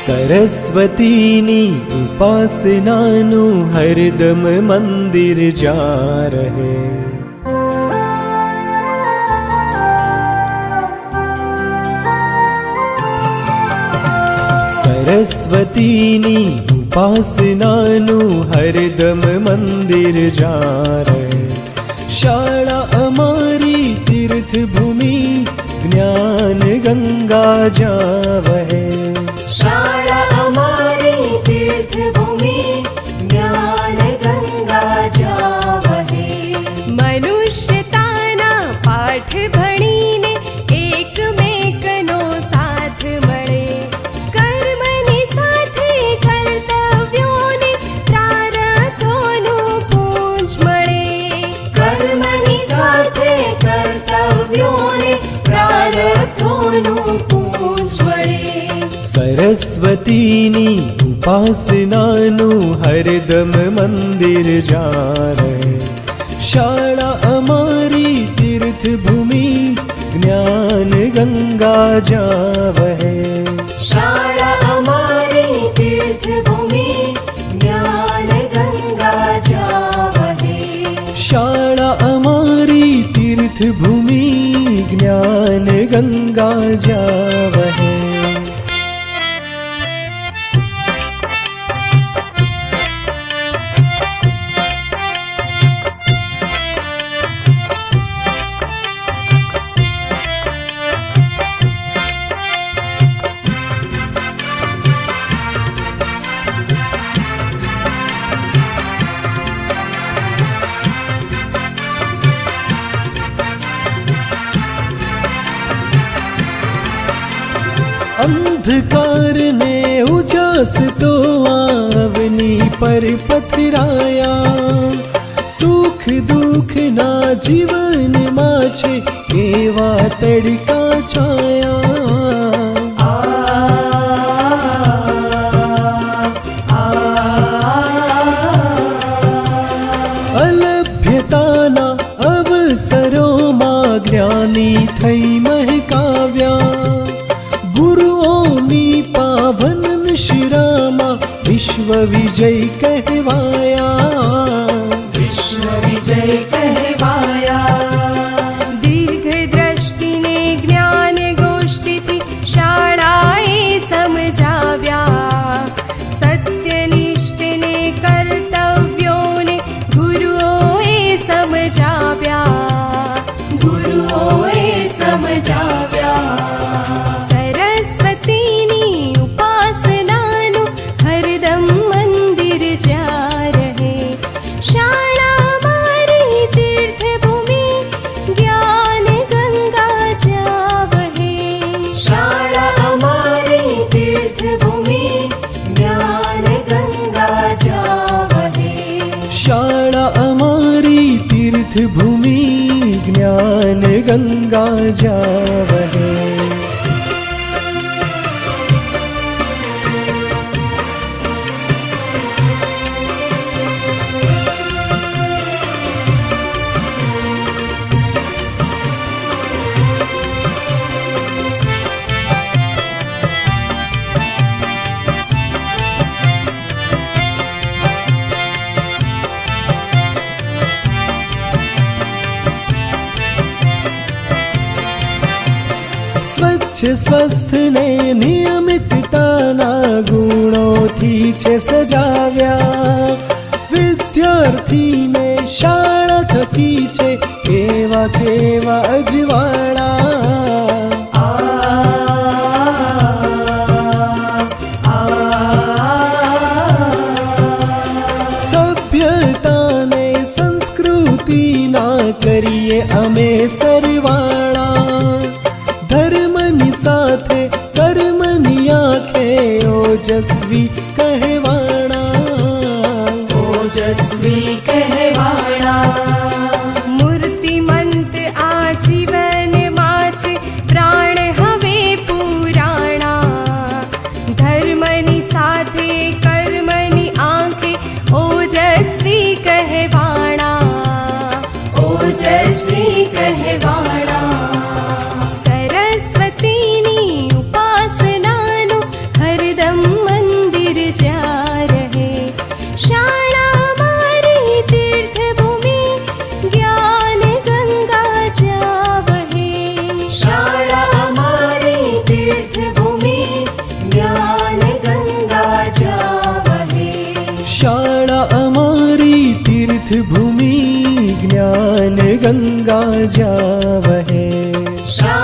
सरस्वतीनी उपासनानु हरदम मंदिर जा रहे। सरस्वतीनी उपासनानु हरदम मंदिर जा रहे। शाळा अमारी तीर्थ भूमि ज्ञान गंगा जावहे। शाळा अमारी तीर्थ भूमि ज्ञान गंगा जावहे। मनुष्यताना पाठ भणीने एकमेकनो साथ मळे। कर्मनी साथे कर्तव्योने प्रारब्धोनुं पूंज मळे। कर्मनी साथे कर्तव्योने प्रारब्धोनुं पूंज मळे। सरस्वतीनी उपासनानु हरदम मंदिर जा रहे। शाळा अमारी तीर्थ भूमि ज्ञान गंगा जावहे। शाळा अमारी तीर्थ भूमि ज्ञान गंगा जावहे। शाळा अमारी तीर्थ भूमि ज्ञान गंगा जावहे। अंधकार ने उजास तो आवनी पर पथराया। सुख दुख ना जीवन माछे केवा तड़का छाया। अलभ्यताना अवसरों ज्ञानी थई महकाव्या। गुरुओनी पावन शिरामा विश्व विजय कहवाया। विश्व विजय कहवाया। दीर्घ दृष्टिने ज्ञान गोष्ठीथी शाळाए समजाव्या। सत्यनिष्ठने कर्तव्योने गुरुओए समजाव्या। गुरुओए समजाव्या। सरस्वतीनी उपासनानु हरदम मंदिर जा रहे। शाळा अमारी तीर्थ भूमि ज्ञान गंगा जावहे। शाळा अमारी तीर्थ भूमि ज्ञान गंगा जावहे। शाळा अमारी तीर्थ भूमि ज्ञान गंगा जावहे। स्वच्छ स्वस्थ ने नियमितताना गुणोथी छे सजाव्या। विद्यार्थी ने शाळा थकी छे केवा केवा अजवाळा। सभ्यता ने संस्कृति ना करिए अमे सरवाळा। धर्मनी साथे कर्मनी आंखे ओजस्वी कहवाणा। ओजस्वी कहवाणा। मूर्तिमंत आजीवन माचे प्राण हवे पुराणा। धर्मनी साथे कर्मनी आंखे ओजस्वी कहवाणा। ओजस्वी कहवाणा। सरस्वतीनी उपासनानु हरदम भूमि ज्ञान गंगा जा वहे। श्याम